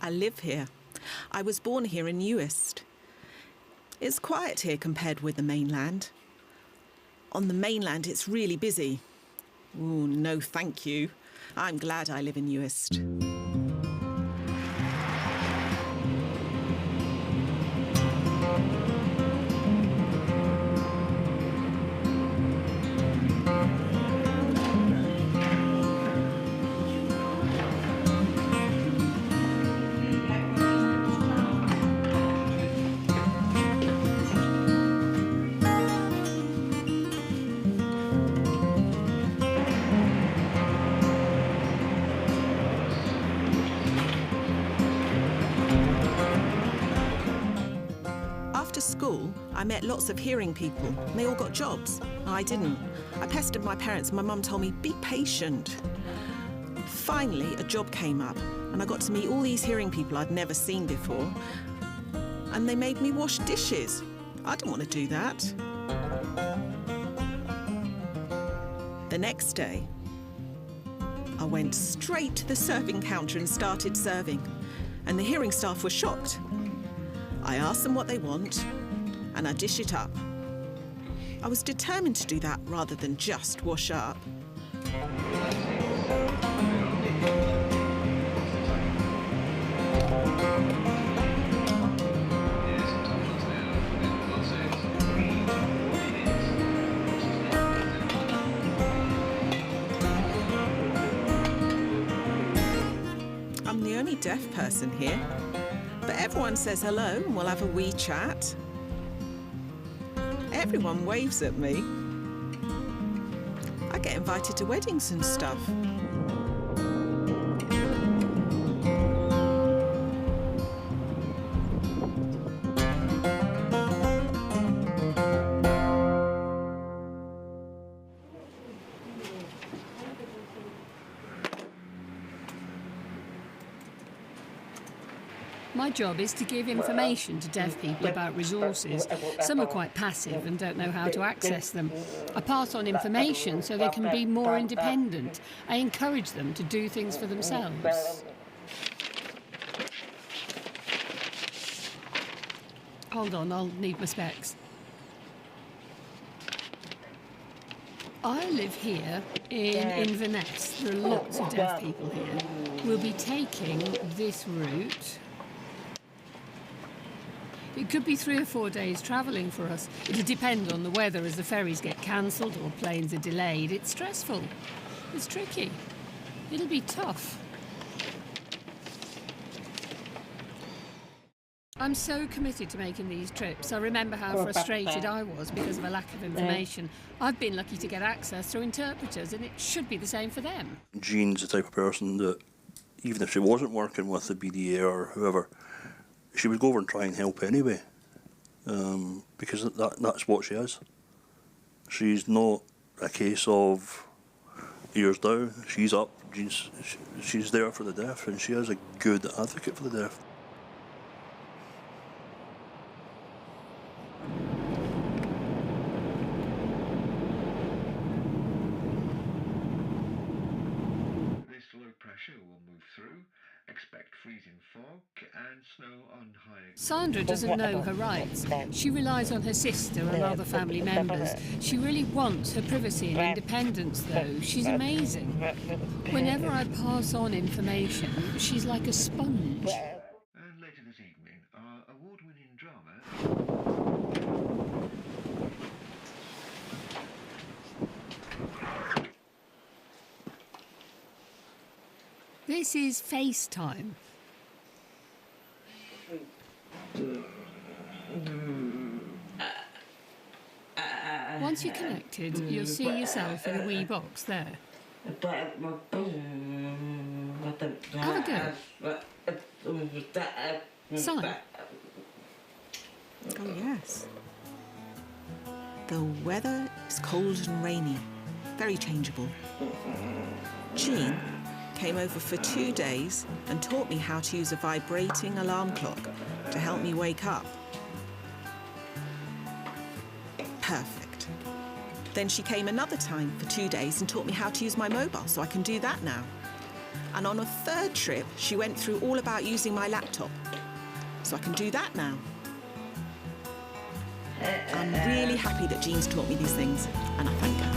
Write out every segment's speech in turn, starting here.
I live here. I was born here in Uist. It's quiet here compared with the mainland. On the mainland, it's really busy. Ooh, no thank you. I'm glad I live in Uist. After school, I met lots of hearing people. They all got jobs. I didn't. I pestered my parents and my mum told me, be patient. Finally, a job came up and I got to meet all these hearing people I'd never seen before. And they made me wash dishes. I didn't want to do that. The next day, I went straight to the serving counter and started serving. And the hearing staff were shocked. I ask them what they want, and I dish it up. I was determined to do that rather than just wash up. I'm the only deaf person here. But everyone says hello and we'll have a wee chat. Everyone waves at me. I get invited to weddings and stuff. My job is to give information to deaf people about resources. Some are quite passive and don't know how to access them. I pass on information so they can be more independent. I encourage them to do things for themselves. Hold on, I'll need my specs. I live here in Inverness. There are lots of deaf people here. We'll be taking this route. It could be 3 or 4 days travelling for us. It'll depend on the weather as the ferries get cancelled or planes are delayed. It's stressful. It's tricky. It'll be tough. I'm so committed to making these trips. I remember how frustrated I was because of a lack of information. I've been lucky to get access through interpreters, and it should be the same for them. Jean's the type of person that, even if she wasn't working with the BDA or whoever, she would go over and try and help anyway, because that's what she is. She's not a case of ears down, she's up, she's there for the deaf, and she is a good advocate for the deaf. This low pressure will move through. Expect freezing fog and snow on high. Sandra doesn't know her rights. She relies on her sister and other family members. She really wants her privacy and independence, though. She's amazing. Whenever I pass on information, she's like a sponge. And later this evening, our award-winning drama. This is FaceTime. Once you're connected, you'll see yourself in a wee box there. Have a go. Sign. Oh, yes. The weather is cold and rainy, very changeable. Jean came over for 2 days and taught me how to use a vibrating alarm clock to help me wake up. Perfect. Then she came another time for 2 days and taught me how to use my mobile, so I can do that now. And on a third trip, she went through all about using my laptop. So I can do that now. I'm really happy that Jean's taught me these things, and I thank her.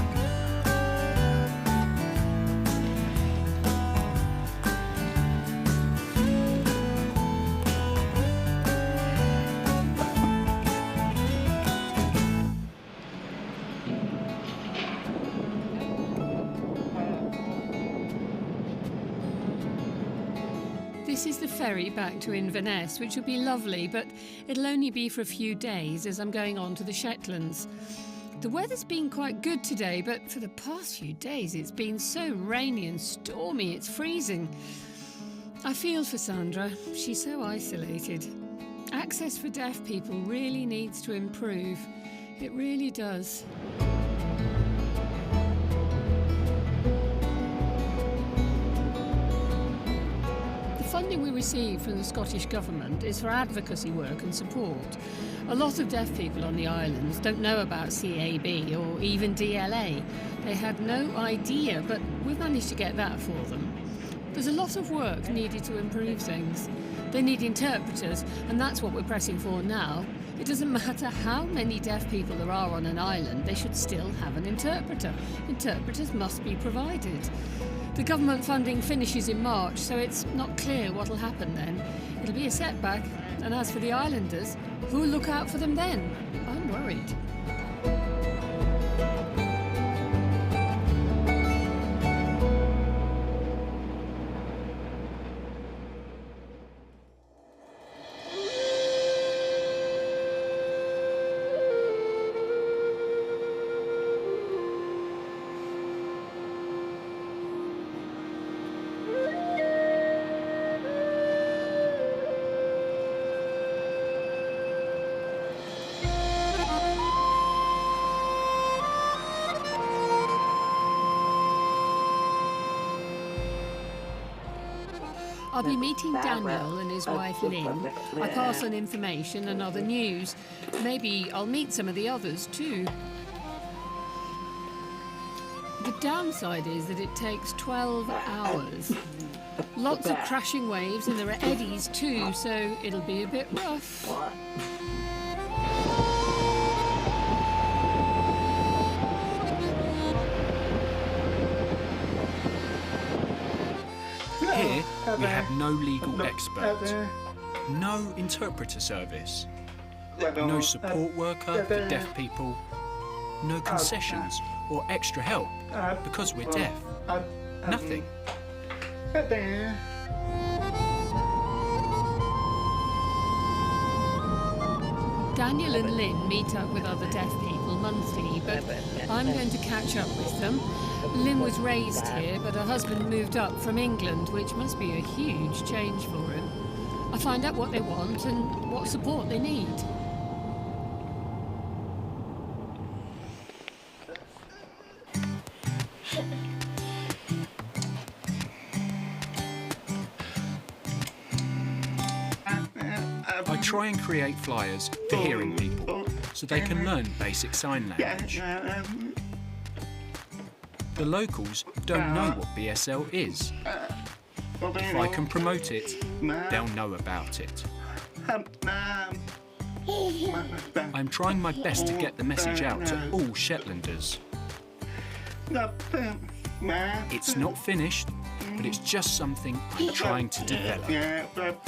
This is the ferry back to Inverness, which will be lovely, but it'll only be for a few days as I'm going on to the Shetlands. The weather's been quite good today, but for the past few days it's been so rainy and stormy, it's freezing. I feel for Sandra. She's so isolated. Access for deaf people really needs to improve. It really does. Funding we receive from the Scottish Government is for advocacy work and support. A lot of deaf people on the islands don't know about CAB or even DLA. They had no idea, but we've managed to get that for them. There's a lot of work needed to improve things. They need interpreters, and that's what we're pressing for now. It doesn't matter how many deaf people there are on an island, they should still have an interpreter. Interpreters must be provided. The government funding finishes in March, so it's not clear what'll happen then. It'll be a setback, and as for the islanders, who'll look out for them then? I'm worried. I'll be meeting Daniel and his wife Lynn. I pass on information and other news. Maybe I'll meet some of the others too. The downside is that it takes 12 hours. Lots of crashing waves and there are eddies too, so it'll be a bit rough. Here, we have no legal expert, no interpreter service, no support worker for deaf people, no concessions or extra help because we're deaf. Nothing. Daniel and Lynn meet up with other deaf people monthly, but I'm going to catch up with them. Lynn was raised here, but her husband moved up from England, which must be a huge change for him. I find out what they want and what support they need. I try and create flyers for hearing people so they can learn basic sign language. The locals don't know what BSL is. If I can promote it, they'll know about it. I'm trying my best to get the message out to all Shetlanders. It's not finished, but it's just something I'm trying to develop.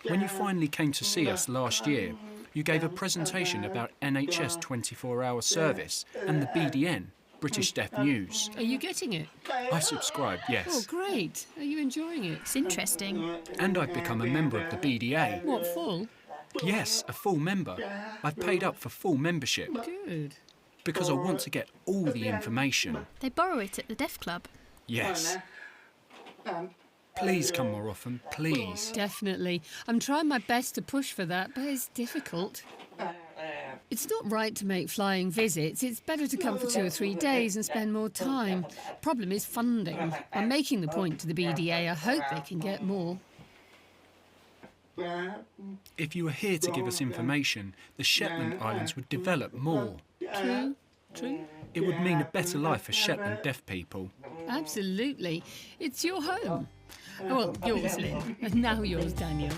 When you finally came to see us last year, you gave a presentation about NHS 24-hour service and the BDN, British Deaf News. Are you getting it? I subscribed, Oh, yes. great. Are you enjoying it? It's interesting. And I've become a member of the BDA. What, full? Yes, a full member. I've paid up for full membership Good. because I want to get all the information. They borrow it at the Deaf Club. Yes. Please come more often, please. Definitely. I'm trying my best to push for that, but it's difficult. It's not right to make flying visits. It's better to come for 2 or 3 days and spend more time. Problem is funding. I'm making the point to the BDA. I hope they can get more. If you were here to give us information, the Shetland Islands would develop more. True. It would mean a better life for Shetland deaf people. Absolutely. It's your home. Oh, well, yours, Lynn. And now yours, Daniel.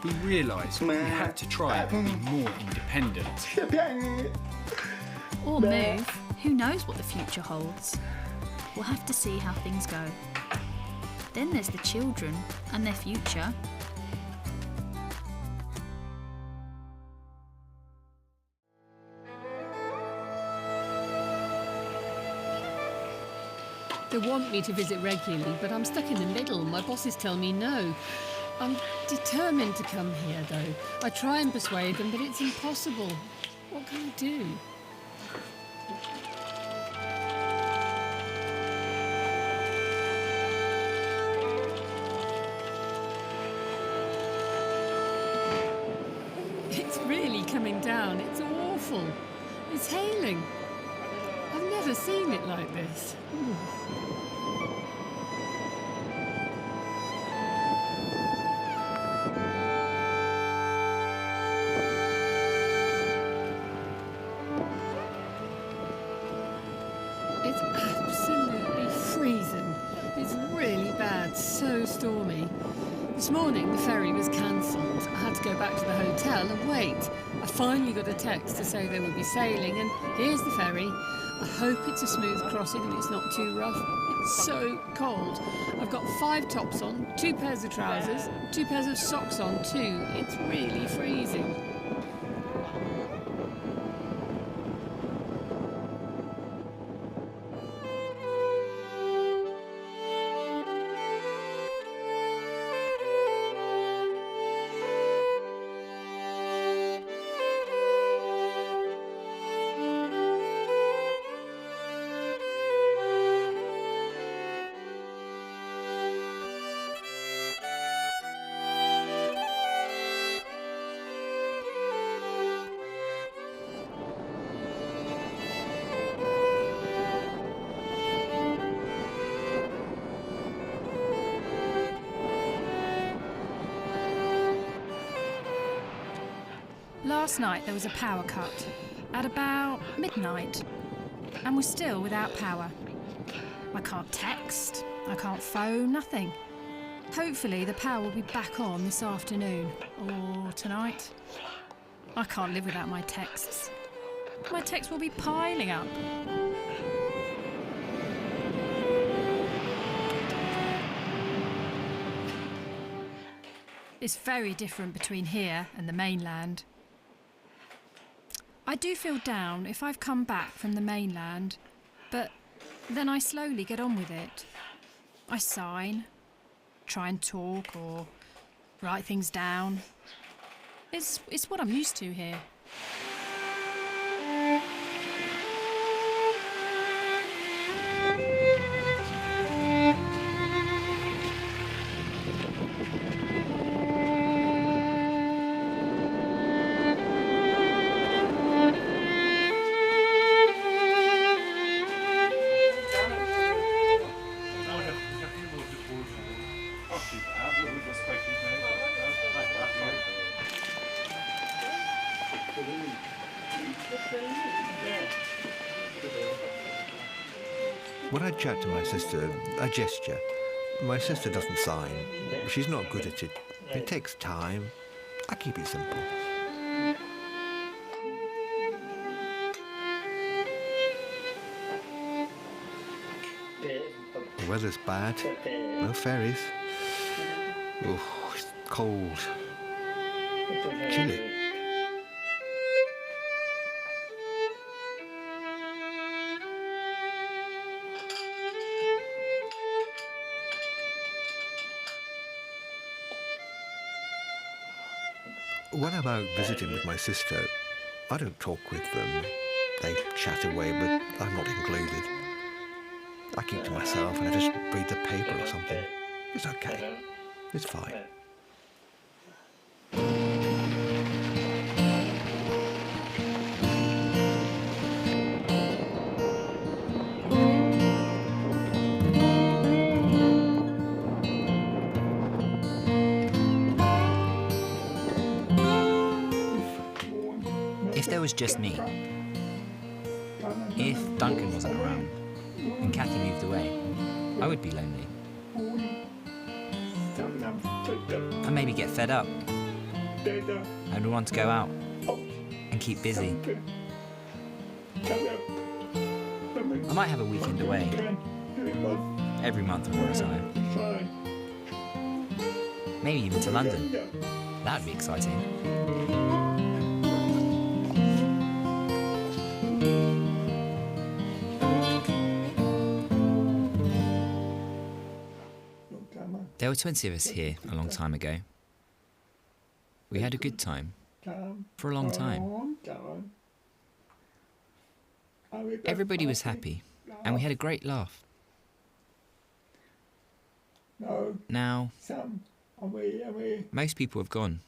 We realised we had to try and be more independent. Or move. Who knows what the future holds? We'll have to see how things go. Then there's the children and their future. They want me to visit regularly, but I'm stuck in the middle. My bosses tell me no. I'm determined to come here, though. I try and persuade them, but it's impossible. What can I do? It's really coming down. It's awful. It's hailing. I've never seen it like this. Ooh. It's absolutely freezing. It's really bad, so stormy. This morning the ferry was cancelled. I had to go back to the hotel and wait. I finally got a text to say they would be sailing, and here's the ferry. I hope it's a smooth crossing and it's not too rough. It's so cold. I've got 5 tops on, 2 pairs of trousers, 2 pairs of socks on too. It's really freezing. Last night there was a power cut at about midnight, and we're still without power. I can't text, I can't phone, nothing. Hopefully the power will be back on this afternoon or tonight. I can't live without my texts. My texts will be piling up. It's very different between here and the mainland. I do feel down if I've come back from the mainland, but then I slowly get on with it. I sign, try and talk or write things down. It's what I'm used to here. When I chat to my sister, I gesture. My sister doesn't sign. She's not good at it. It takes time. I keep it simple. The weather's bad. No ferries. Oh, it's cold. Chilly. When I'm out visiting with my sister, I don't talk with them. They chat away, but I'm not included. I keep to myself and I just read the paper or something. It's okay. It's fine. If there was just me, if Duncan wasn't around and Kathy moved away, I would be lonely. I'd maybe get fed up. I'd want to go out and keep busy. I might have a weekend away, every month or so. Maybe even to London. That'd be exciting. There were 20 of us here a long time ago. We had a good time. For a long time. Everybody was happy, and we had a great laugh. Now, most people have gone.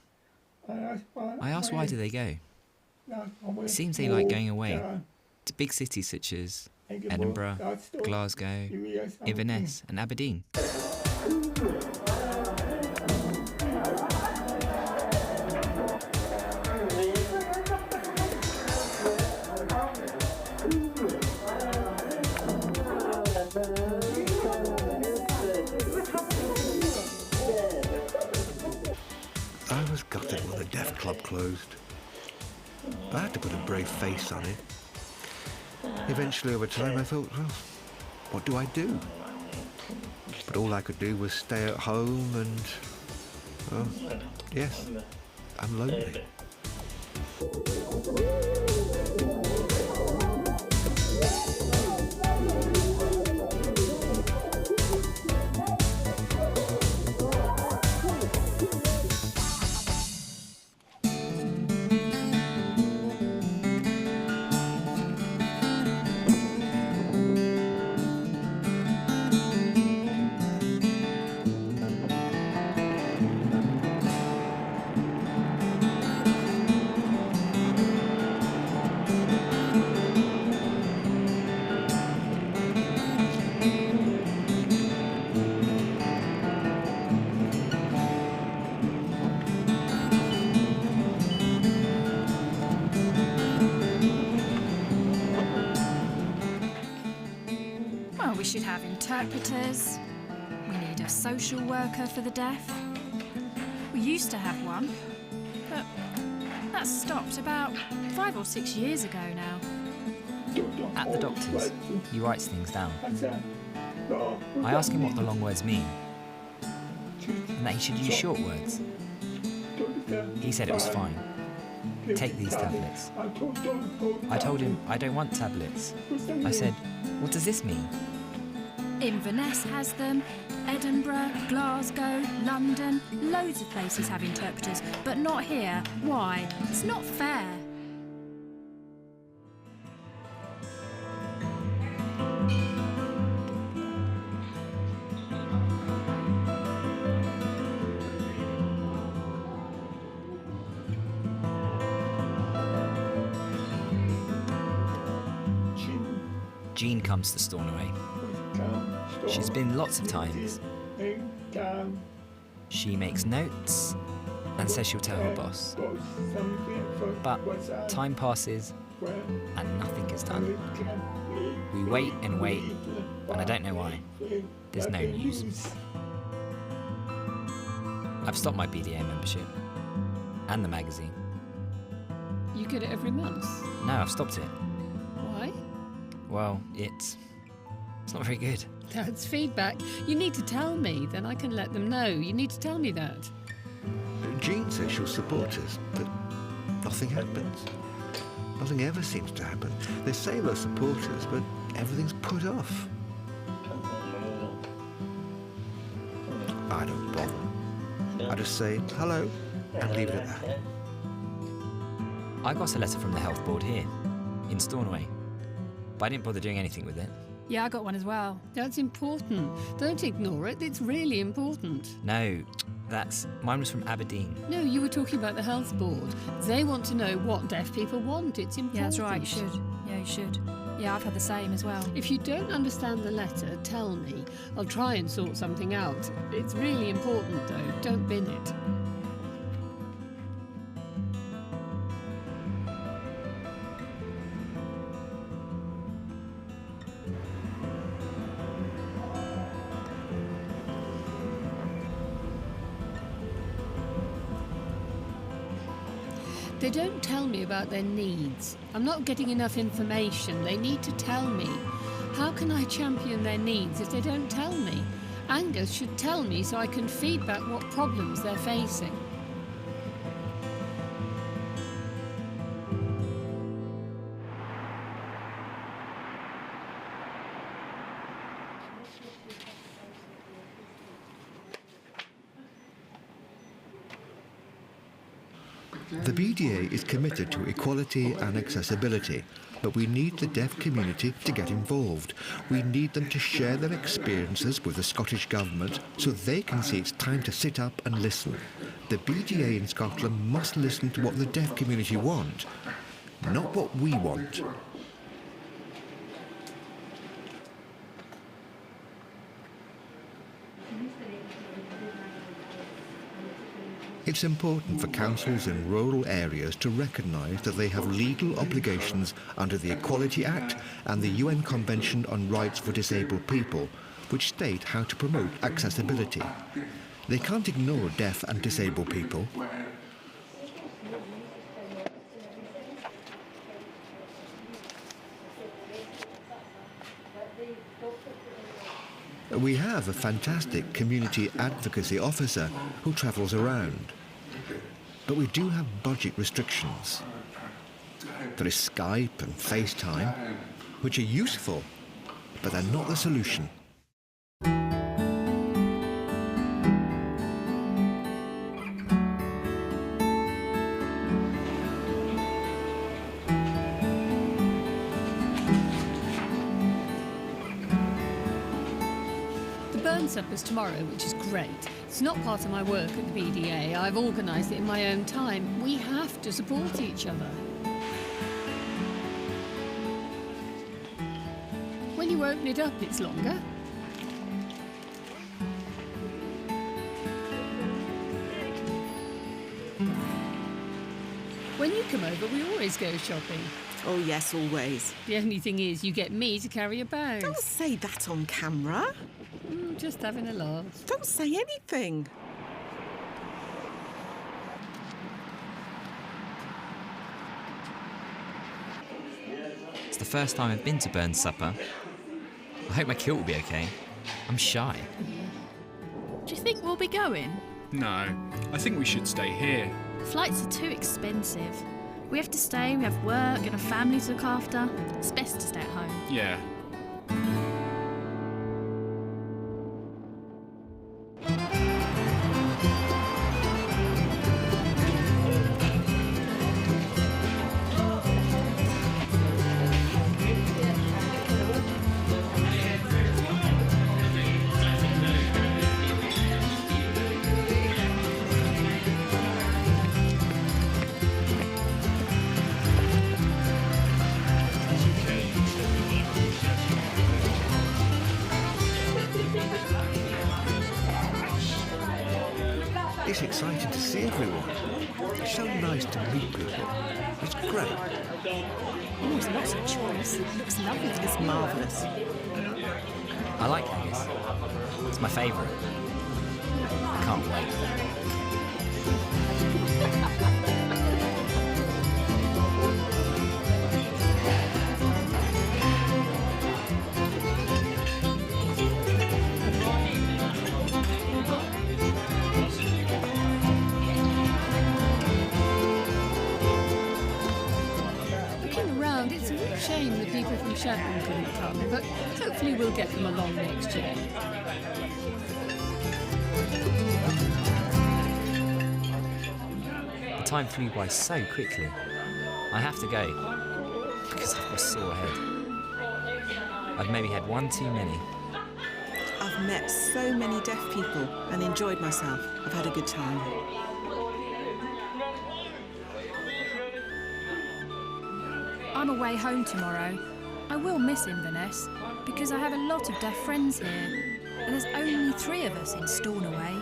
I asked why do they go? It seems they like going away to big cities such as Edinburgh, Glasgow, Inverness and Aberdeen. I was gutted when the Deaf Club closed. I had to put a brave face on it. Eventually, over time, I thought, well, what do I do? But all I could do was stay at home and, well, yes, I'm lonely. Well, we should have interpreters. We need a social worker for the deaf. We used to have one, but that's stopped about 5 or 6 years ago now. At the doctor's, he writes things down. I ask him what the long words mean, and that he should use short words. He said it was fine. Take these tablets. I told him I don't want tablets. I said, what does this mean? Inverness has them, Edinburgh, Glasgow, London, loads of places have interpreters, but not here. Why? It's not fair. Jean comes to Stornoway. She's been lots of times. She makes notes and says she'll tell her boss. But time passes and nothing is done. We wait and wait, and I don't know why. There's no news. I've stopped my BDA membership and the magazine. You get it every month? No, I've stopped it. Why? Well, it's not very good. That's feedback. You need to tell me, then I can let them know. You need to tell me that. Jean says she'll support us, but nothing happens. Nothing ever seems to happen. They say they'll support us, but everything's put off. I don't bother. I just say hello and leave it at that. I got a letter from the health board here, in Stornoway, but I didn't bother doing anything with it. Yeah, I got one as well. That's important. Don't ignore it. It's really important. No, mine was from Aberdeen. No, you were talking about the health board. They want to know what deaf people want. It's important. Yeah, that's right, you should. Yeah, you should. Yeah, I've had the same as well. If you don't understand the letter, tell me. I'll try and sort something out. It's really important, though. Don't bin it. They don't tell me about their needs. I'm not getting enough information. They need to tell me. How can I champion their needs if they don't tell me? Angus should tell me so I can feed back what problems they're facing. The BDA is committed to equality and accessibility, but we need the deaf community to get involved. We need them to share their experiences with the Scottish Government so they can see it's time to sit up and listen. The BDA in Scotland must listen to what the deaf community want, not what we want. It's important for councils in rural areas to recognise that they have legal obligations under the Equality Act and the UN Convention on Rights for Disabled People, which state how to promote accessibility. They can't ignore deaf and disabled people. We have a fantastic community advocacy officer who travels around. But we do have budget restrictions. There is Skype and FaceTime, which are useful, but they're not the solution. Suppers tomorrow, which is great. It's not part of my work at the BDA. I've organised it in my own time. We have to support each other. When you open it up, it's longer. When you come over, we always go shopping. Oh, yes, always. The only thing is, you get me to carry a bag. Don't say that on camera. Just having a laugh. Don't say anything. It's the first time I've been to Burns Supper. I hope my kilt will be okay. I'm shy. Do you think we'll be going? No, I think we should stay here. Flights are too expensive. We have to stay, we have work and a family to look after. It's best to stay at home. Yeah. It's exciting to see everyone. It's so nice to meet people. It's great. Oh, there's lots of choice. It looks lovely. It's marvellous. I like haggis. It's my favourite. I can't wait. Shame the people from Shetland couldn't come, but hopefully we'll get them along next year. The time flew by so quickly. I have to go because I've got a sore head. I've maybe had one too many. I've met so many deaf people and enjoyed myself. I've had a good time. I'm away home tomorrow. I will miss Inverness because I have a lot of deaf friends here, and there's only 3 of us in Stornoway.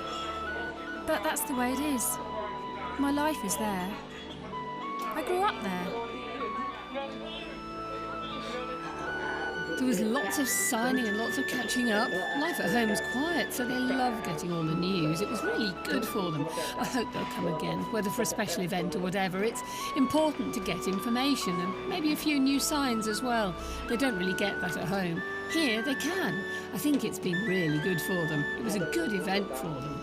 But that's the way it is. My life is there. I grew up there. There was lots of signing and lots of catching up. Life at home was quiet, so they love getting all the news. It was really good for them. I hope they'll come again, whether for a special event or whatever. It's important to get information and maybe a few new signs as well. They don't really get that at home. Here they can. I think it's been really good for them. It was a good event for them.